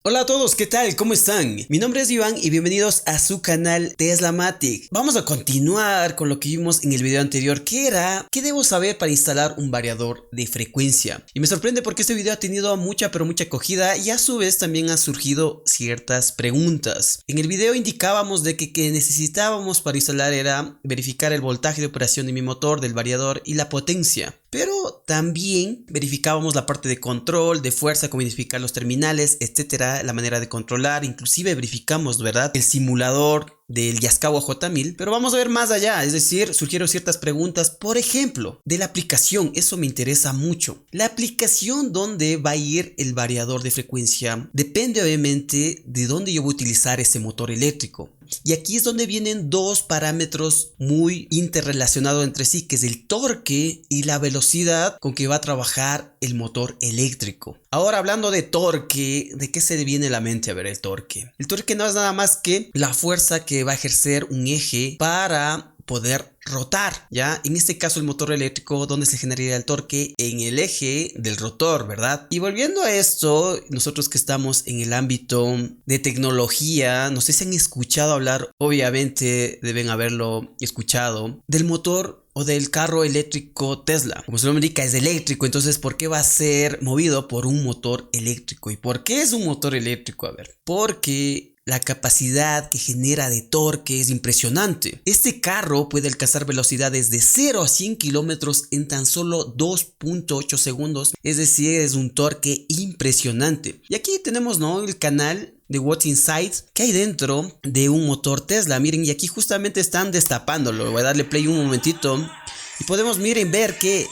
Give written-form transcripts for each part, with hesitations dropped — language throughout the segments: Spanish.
Hola a todos, ¿qué tal? ¿Cómo están? Mi nombre es Iván y bienvenidos a su canal Teslamatic. Vamos a continuar con lo que vimos en el video anterior, que era ¿qué debo saber para instalar un variador de frecuencia? Y me sorprende porque este video ha tenido mucha acogida y a su vez también ha surgido ciertas preguntas. En el video indicábamos de que necesitábamos para instalar era verificar el voltaje de operación de mi motor, del variador y la potencia. Pero también verificábamos la parte de control, de fuerza, cómo identificar los terminales, etcétera, la manera de controlar, inclusive verificamos, ¿verdad?, el simulador del Yaskawa J1000, pero vamos a ver más allá, es decir, surgieron ciertas preguntas, por ejemplo, de la aplicación, eso me interesa mucho. La aplicación donde va a ir el variador de frecuencia depende obviamente de dónde yo voy a utilizar ese motor eléctrico. Y aquí es donde vienen dos parámetros muy interrelacionados entre sí, que es el torque y la velocidad con que va a trabajar el motor eléctrico. Ahora, hablando de torque, ¿de qué se viene a la mente? A ver, el torque. El torque no es nada más que la fuerza que va a ejercer un eje para poder rotar, ¿ya? En este caso el motor eléctrico, ¿dónde se generaría el torque? En el eje del rotor, ¿verdad? Y volviendo a esto, nosotros que estamos en el ámbito de tecnología, no sé si han escuchado hablar, obviamente deben haberlo escuchado, del motor o del carro eléctrico Tesla. Como su nombre indica, es eléctrico, entonces ¿por qué va a ser movido por un motor eléctrico? ¿Y por qué es un motor eléctrico? A ver, porque la capacidad que genera de torque es impresionante. Este carro puede alcanzar velocidades de 0 a 100 kilómetros en tan solo 2.8 segundos. Es decir, es un torque impresionante. Y aquí tenemos, ¿no?, el canal de What's Inside que hay dentro de un motor Tesla. Miren, y aquí justamente están destapándolo. Voy a darle play un momentito. Y podemos, miren, ver que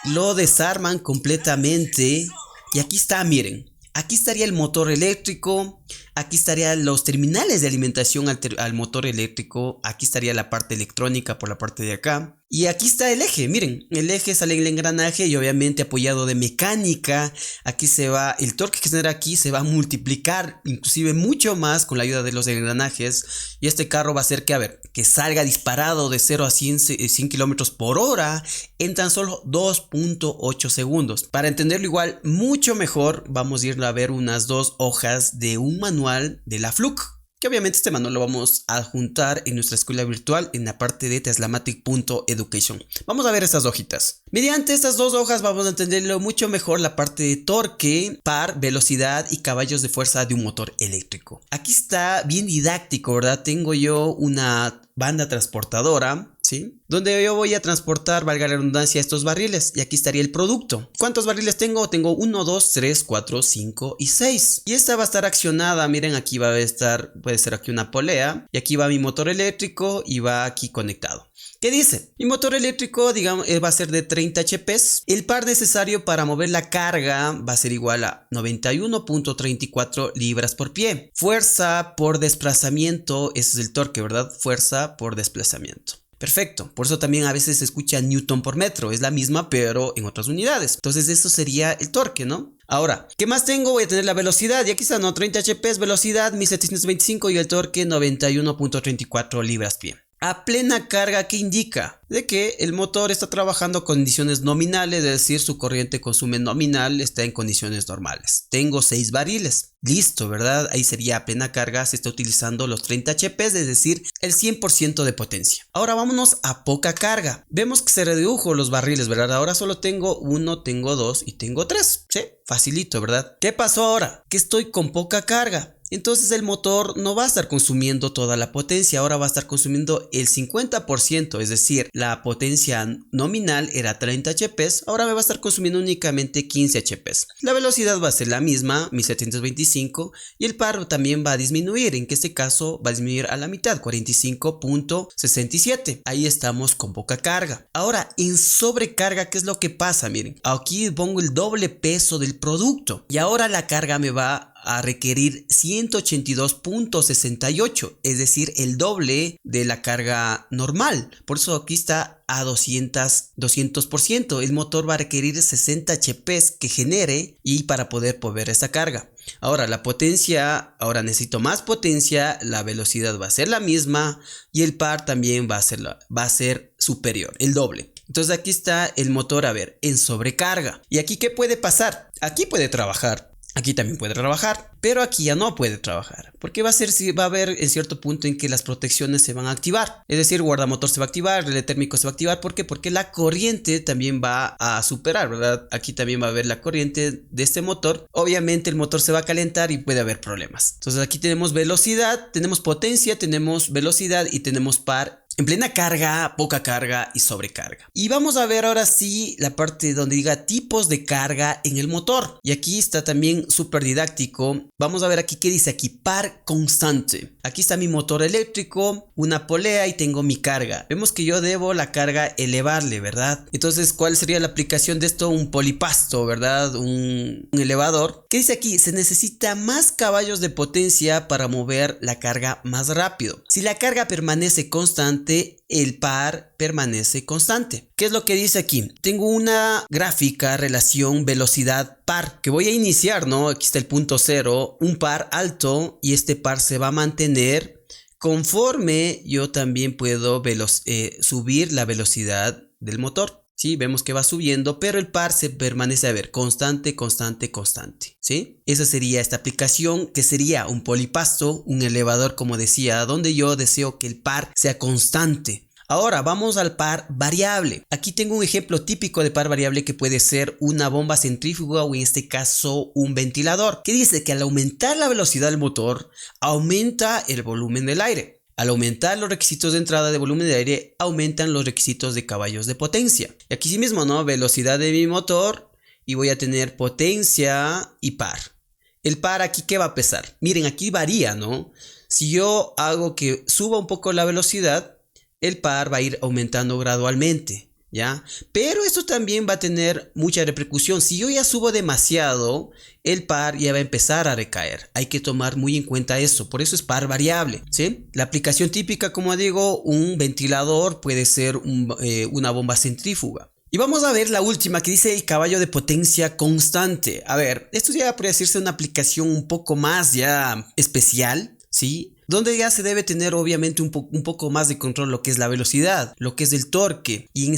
lo desarman completamente. Y aquí está, miren. Aquí estaría el motor eléctrico, aquí estarían los terminales de alimentación al motor eléctrico, aquí estaría la parte electrónica por la parte de acá. Y aquí está el eje, miren, el eje sale el engranaje y obviamente apoyado de mecánica. Aquí se va, el torque que se genera aquí se va a multiplicar inclusive mucho más con la ayuda de los engranajes. Y este carro va a hacer que, a ver, que salga disparado de 0 a 100 kilómetros por hora en tan solo 2.8 segundos. Para entenderlo igual mucho mejor, vamos a ir a ver unas dos hojas de un manual de la Fluke, que obviamente este manual lo vamos a adjuntar en nuestra escuela virtual en la parte de teslamatic.education. Vamos a ver estas hojitas. Mediante estas dos hojas vamos a entenderlo mucho mejor la parte de torque, par, velocidad y caballos de fuerza de un motor eléctrico. Aquí está bien didáctico, ¿verdad? Tengo yo una banda transportadora, ¿sí?, donde yo voy a transportar, valga la redundancia, estos barriles. Y aquí estaría el producto. ¿Cuántos barriles tengo? Tengo 1, 2, 3, 4, 5 y 6. Y esta va a estar accionada, miren, aquí va a estar, puede ser aquí una polea. Y aquí va mi motor eléctrico y va aquí conectado. ¿Qué dice? Mi motor eléctrico, digamos, va a ser de 30 HP. El par necesario para mover la carga va a ser igual a 91.34 libras por pie. Fuerza por desplazamiento, ese es el torque, ¿verdad? Fuerza por desplazamiento. Perfecto, por eso también a veces se escucha Newton por metro, es la misma pero en otras unidades. Entonces eso sería el torque, ¿no? Ahora, ¿qué más tengo? Voy a tener la velocidad, y aquí está, ¿no? 30 HP, velocidad 1725 y el torque 91.34 libras pie. A plena carga, ¿qué indica? De que el motor está trabajando en condiciones nominales, es decir, su corriente consume nominal está en condiciones normales. Tengo 6 barriles. Listo, ¿verdad? Ahí sería a plena carga, se está utilizando los 30 HP, es decir, el 100% de potencia. Ahora vámonos a poca carga. Vemos que se redujo los barriles, ¿verdad? Ahora solo tengo 1, tengo 2 y tengo 3. Sí, facilito, ¿verdad? ¿Qué pasó ahora? Que estoy con poca carga. Entonces el motor no va a estar consumiendo toda la potencia, ahora va a estar consumiendo el 50%, es decir, la potencia nominal era 30 HP, ahora me va a estar consumiendo únicamente 15 HP. La velocidad va a ser la misma, 1725, y el par también va a disminuir, en que este caso va a disminuir a la mitad, 45.67. Ahí estamos con poca carga. Ahora, en sobrecarga, ¿qué es lo que pasa? Miren, aquí pongo el doble peso del producto, y ahora la carga me va a requerir 182.68, es decir, el doble de la carga normal. Por eso aquí está a 200%. El motor va a requerir 60 HP que genere y para poder mover esta carga. Ahora la potencia, ahora necesito más potencia, la velocidad va a ser la misma y el par también va a ser superior, el doble. Entonces aquí está el motor, a ver, en sobrecarga. ¿Y aquí qué puede pasar? Aquí puede trabajar Aquí también puede trabajar, pero aquí ya no puede trabajar, porque va a haber en cierto punto en que las protecciones se van a activar, es decir, guardamotor se va a activar, relé térmico se va a activar. ¿Por qué? Porque la corriente también va a superar, ¿verdad? Aquí también va a haber la corriente de este motor, obviamente el motor se va a calentar y puede haber problemas. Entonces aquí tenemos velocidad, tenemos potencia, tenemos velocidad y tenemos par en plena carga, poca carga y sobrecarga. Y vamos a ver ahora sí la parte donde diga tipos de carga en el motor. Y aquí está también súper didáctico. Vamos a ver aquí qué dice aquí, par constante. Aquí está mi motor eléctrico, una polea y tengo mi carga. Vemos que yo debo la carga elevarle, ¿verdad? Entonces, ¿cuál sería la aplicación de esto? Un polipasto, ¿verdad? Un elevador. ¿Qué dice aquí? Se necesita más caballos de potencia para mover la carga más rápido. Si la carga permanece constante, el par permanece constante. ¿Qué es lo que dice aquí? Tengo una gráfica relación velocidad par que voy a iniciar, ¿no? Aquí está el punto 0, un par alto y este par se va a mantener conforme yo también puedo subir la velocidad del motor. ¿Sí? Vemos que va subiendo, pero el par se permanece, a ver, constante, constante, constante, ¿sí? Esa sería esta aplicación, que sería un polipasto, un elevador, como decía, donde yo deseo que el par sea constante. Ahora vamos al par variable. Aquí tengo un ejemplo típico de par variable que puede ser una bomba centrífuga o en este caso un ventilador, que dice que al aumentar la velocidad del motor, aumenta el volumen del aire. Al aumentar los requisitos de entrada de volumen de aire, aumentan los requisitos de caballos de potencia. Y aquí sí mismo, ¿no? Velocidad de mi motor y voy a tener potencia y par. El par aquí, ¿qué va a pesar? Miren, aquí varía, ¿no? Si yo hago que suba un poco la velocidad, el par va a ir aumentando gradualmente, ¿ya? Pero esto también va a tener mucha repercusión. Si yo ya subo demasiado, el par ya va a empezar a recaer. Hay que tomar muy en cuenta eso. Por eso es par variable, ¿sí? La aplicación típica, como digo, un ventilador puede ser una bomba centrífuga. Y vamos a ver la última que dice el caballo de potencia constante. A ver, esto ya podría decirse una aplicación un poco más ya especial, ¿sí? Donde ya se debe tener obviamente un poco más de control lo que es la velocidad, lo que es el torque y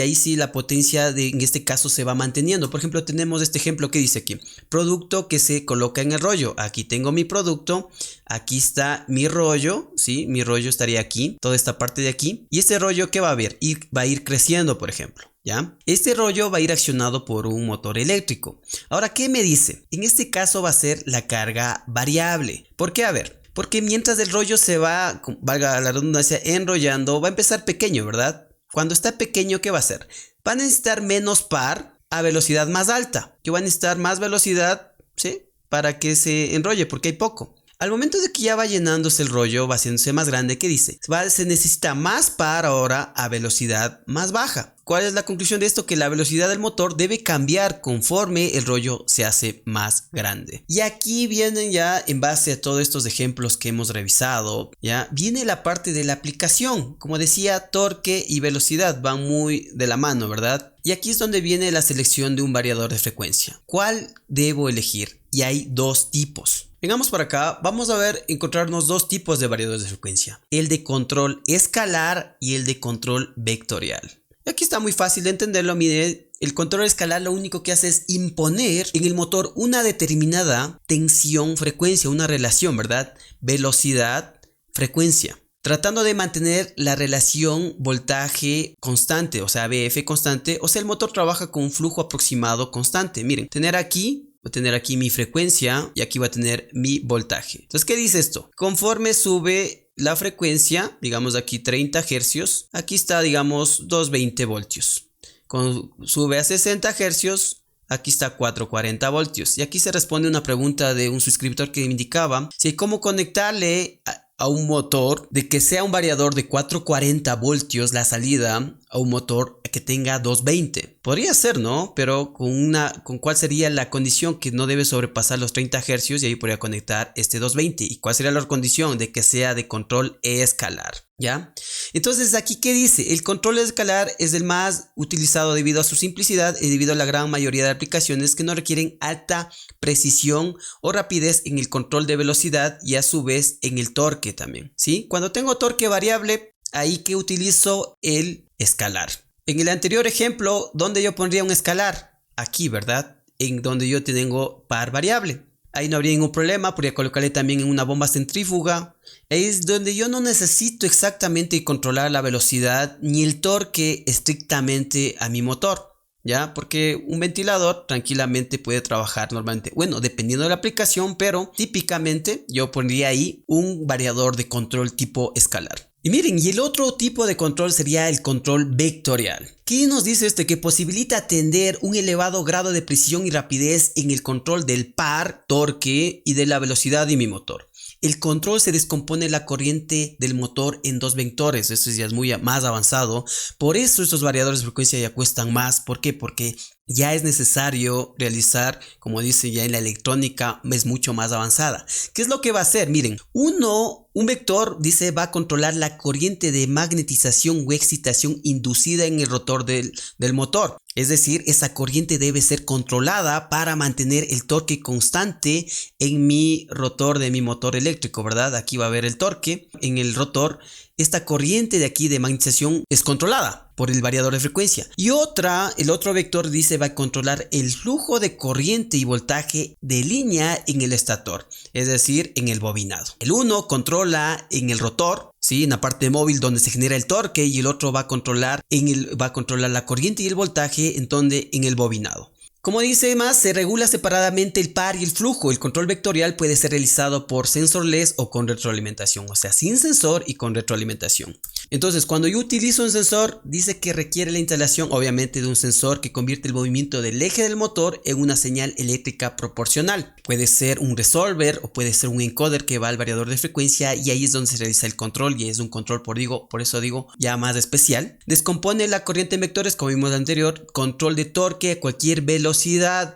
ahí sí la potencia en este caso se va manteniendo. Por ejemplo, tenemos este ejemplo que dice aquí, producto que se coloca en el rollo. Aquí tengo mi producto, aquí está mi rollo, ¿sí? Mi rollo estaría aquí, toda esta parte de aquí. Y este rollo, ¿qué va a haber? Va a ir creciendo, por ejemplo. ¿Ya? Este rollo va a ir accionado por un motor eléctrico. Ahora, ¿qué me dice? En este caso va a ser la carga variable. ¿Por qué? A ver. Porque mientras el rollo se va, valga la redundancia, enrollando, va a empezar pequeño, ¿verdad? Cuando está pequeño, ¿qué va a hacer? Va a necesitar menos par a velocidad más alta. Que va a necesitar más velocidad, ¿sí? Para que se enrolle, porque hay poco. Al momento de que ya va llenándose el rollo, va haciéndose más grande, ¿qué dice? Se necesita más par ahora a velocidad más baja. ¿Cuál es la conclusión de esto? Que la velocidad del motor debe cambiar conforme el rollo se hace más grande. Y aquí vienen ya, en base a todos estos ejemplos que hemos revisado, ya viene la parte de la aplicación. Como decía, torque y velocidad van muy de la mano, ¿verdad? Y aquí es donde viene la selección de un variador de frecuencia. ¿Cuál debo elegir? Y hay dos tipos. Vengamos para acá, vamos a encontrarnos dos tipos de variadores de frecuencia. El de control escalar y el de control vectorial. Aquí está muy fácil de entenderlo. Mire, el control escalar lo único que hace es imponer en el motor una determinada tensión, frecuencia, una relación, ¿verdad? Velocidad, frecuencia. Tratando de mantener la relación voltaje constante, o sea, VF constante, o sea, el motor trabaja con un flujo aproximado constante. Miren, voy a tener aquí mi frecuencia y aquí va a tener mi voltaje. Entonces, ¿qué dice esto? Conforme sube la frecuencia, digamos aquí 30 Hz, aquí está, digamos, 220 voltios. Cuando sube a 60 Hz, aquí está 440 voltios. Y aquí se responde una pregunta de un suscriptor que me indicaba si cómo conectarle a un motor de que sea un variador de 440 voltios la salida a un motor que tenga 220. Podría ser, ¿no? Pero con cuál sería la condición que no debe sobrepasar los 30 Hz y ahí podría conectar este 220. ¿Y cuál sería la condición? De que sea de control escalar, ¿ya? Entonces, aquí, ¿qué dice? El control escalar es el más utilizado debido a su simplicidad y debido a la gran mayoría de aplicaciones que no requieren alta precisión o rapidez en el control de velocidad y a su vez en el torque también, ¿sí? Cuando tengo torque variable, ahí que utilizo el escalar. En el anterior ejemplo, ¿dónde yo pondría un escalar? Aquí, ¿verdad? en donde yo tengo par variable. Ahí no habría ningún problema, podría colocarle también en una bomba centrífuga. Ahí es donde yo no necesito exactamente controlar la velocidad ni el torque estrictamente a mi motor, ¿ya? Porque un ventilador tranquilamente puede trabajar normalmente, bueno, dependiendo de la aplicación, pero típicamente yo pondría ahí un variador de control tipo escalar. Y miren, y el otro tipo de control sería el control vectorial. ¿Qué nos dice este? Que posibilita atender un elevado grado de precisión y rapidez en el control del par, torque y de la velocidad de mi motor. El control se descompone la corriente del motor en dos vectores. Esto ya es muy más avanzado. Por eso estos variadores de frecuencia ya cuestan más. ¿Por qué? Porque ya es necesario realizar, como dice ya en la electrónica, es mucho más avanzada. ¿Qué es lo que va a hacer? Miren, un vector dice va a controlar la corriente de magnetización o excitación inducida en el rotor del motor. Es decir, esa corriente debe ser controlada para mantener el torque constante en mi rotor de mi motor eléctrico, ¿verdad? Aquí va a haber el torque en el rotor. Esta corriente de aquí de magnetización es controlada por el variador de frecuencia. Y el otro vector dice va a controlar el flujo de corriente y voltaje de línea en el estator, es decir, en el bobinado. El uno controla en el rotor, ¿sí? En la parte móvil donde se genera el torque, y el otro va a controlar la corriente y el voltaje en el bobinado. Como dice más, se regula separadamente el par y el flujo. El control vectorial puede ser realizado por sensorless o con retroalimentación, o sea, sin sensor y con retroalimentación. Entonces, cuando yo utilizo un sensor, dice que requiere la instalación, obviamente, de un sensor que convierte el movimiento del eje del motor en una señal eléctrica proporcional. Puede ser un resolver o puede ser un encoder que va al variador de frecuencia, y ahí es donde se realiza el control, y es un control por eso digo ya más especial. Descompone la corriente en vectores, como vimos anterior, control de torque a cualquier velocidad,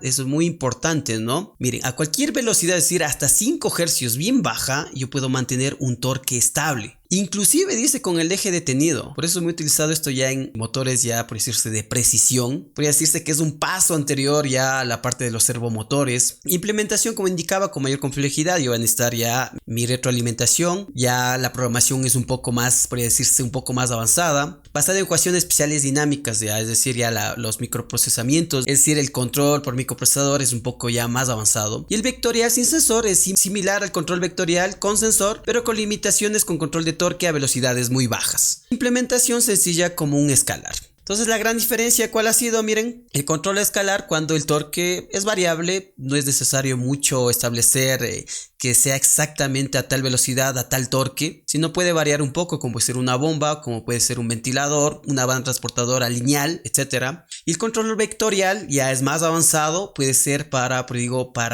eso es muy importante, ¿no? Miren, a cualquier velocidad, es decir, hasta 5 Hz bien baja, yo puedo mantener un torque estable. Inclusive dice con el eje detenido. Por eso me he utilizado esto ya en motores ya, por decirse, de precisión. Podría decirse que es un paso anterior ya a la parte de los servomotores. Implementación, como indicaba, con mayor complejidad. Yo voy a necesitar ya mi retroalimentación. Ya la programación es un poco más, podría decirse, un poco más avanzada, basada en ecuaciones especiales dinámicas, ya, es decir, ya los microprocesamientos, es decir, el control por microprocesador es un poco ya más avanzado. Y el vectorial sin sensor es similar al control vectorial con sensor, pero con limitaciones con control de torque a velocidades muy bajas. Implementación sencilla como un escalar. Entonces la gran diferencia, ¿cuál ha sido? Miren, el control escalar, cuando el torque es variable, no es necesario mucho establecer que sea exactamente a tal velocidad, a tal torque, sino puede variar un poco, como puede ser una bomba, como puede ser un ventilador, una banda transportadora lineal, etc. Y el control vectorial ya es más avanzado, puede ser para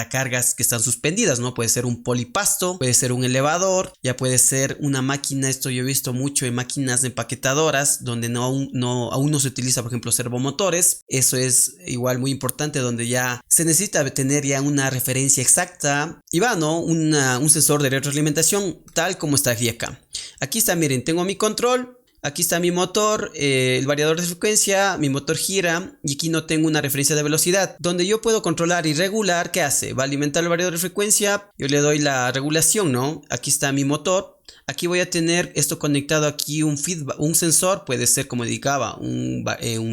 cargas que están suspendidas, ¿no? Puede ser un polipasto, puede ser un elevador, ya puede ser una máquina. Esto yo he visto mucho en máquinas empaquetadoras, donde aún no se utiliza, por ejemplo, servomotores. Eso es igual muy importante, donde ya se necesita tener ya una referencia exacta y va, ¿no? Un sensor de retroalimentación, tal como está aquí acá. Aquí está, miren, tengo mi control. Aquí está mi motor, el variador de frecuencia, mi motor gira, y aquí no tengo una referencia de velocidad, donde yo puedo controlar y regular. ¿Qué hace? Va a alimentar el variador de frecuencia, yo le doy la regulación, ¿no? Aquí está mi motor. Aquí voy a tener esto conectado aquí, un feedback, un sensor, puede ser, como indicaba, un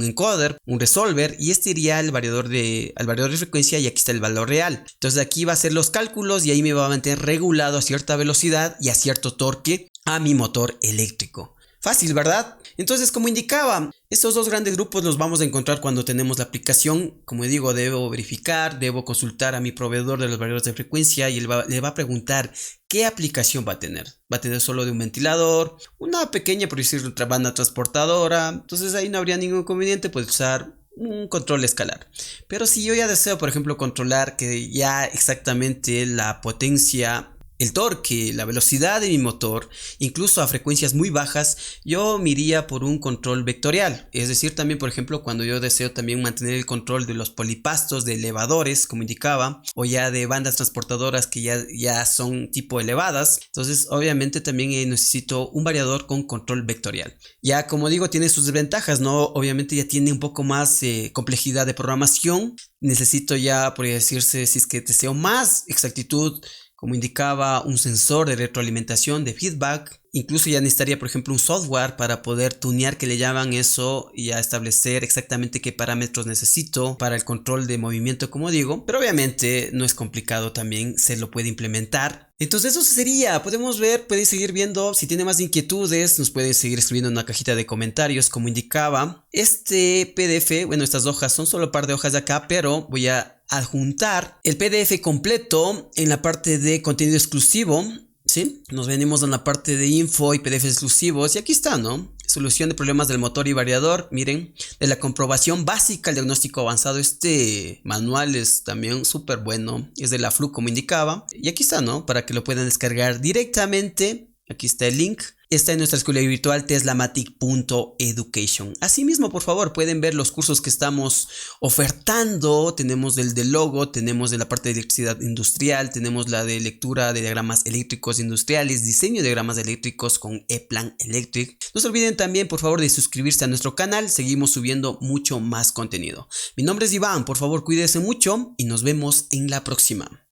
encoder, un resolver, y este iría al variador de frecuencia, y aquí está el valor real. Entonces aquí va a hacer los cálculos y ahí me va a mantener regulado a cierta velocidad y a cierto torque a mi motor eléctrico. Fácil, ¿verdad? Entonces, como indicaba, estos dos grandes grupos los vamos a encontrar cuando tenemos la aplicación. Como digo, debo verificar, debo consultar a mi proveedor de los variadores de frecuencia, y él le va a preguntar qué aplicación va a tener. Va a tener solo de un ventilador, una pequeña, por decir, otra banda transportadora. Entonces ahí no habría ningún inconveniente, pues usar un control escalar. Pero si yo ya deseo, por ejemplo, controlar que ya exactamente la potencia, el torque, la velocidad de mi motor, incluso a frecuencias muy bajas, yo me iría por un control vectorial. Es decir, también, por ejemplo, cuando yo deseo también mantener el control de los polipastos, de elevadores, como indicaba, o ya de bandas transportadoras que ya son tipo elevadas, entonces obviamente también necesito un variador con control vectorial. Ya, como digo, tiene sus desventajas, ¿no? Obviamente ya tiene un poco más complejidad de programación. Necesito ya, por decirse, si es que deseo más exactitud, como indicaba, un sensor de retroalimentación, de feedback, Incluso ya necesitaría, por ejemplo, un software para poder tunear, que le llaman eso, y ya establecer exactamente qué parámetros necesito para el control de movimiento, como digo. Pero obviamente no es complicado, también se lo puede implementar. Entonces eso sería, podemos ver, puedes seguir viendo. Si tiene más inquietudes, nos puede seguir escribiendo en una cajita de comentarios, como indicaba. Este PDF, bueno, estas hojas son solo un par de hojas de acá, pero voy a adjuntar el PDF completo en la parte de contenido exclusivo. ¿Sí? Nos venimos a la parte de info y PDFs exclusivos y aquí está, ¿no? Solución de problemas del motor y variador. Miren, de la comprobación básica al diagnóstico avanzado. Este manual es también súper bueno. Es de la FLU, como indicaba. Y aquí está, ¿no? Para que lo puedan descargar directamente. Aquí está el link. Está en nuestra escuela virtual teslamatic.education. Asimismo, por favor, pueden ver los cursos que estamos ofertando. Tenemos el de logo, tenemos de la parte de electricidad industrial, tenemos la de lectura de diagramas eléctricos industriales, diseño de diagramas eléctricos con ePlan Electric. No se olviden también, por favor, de suscribirse a nuestro canal. Seguimos subiendo mucho más contenido. Mi nombre es Iván, por favor, cuídense mucho y nos vemos en la próxima.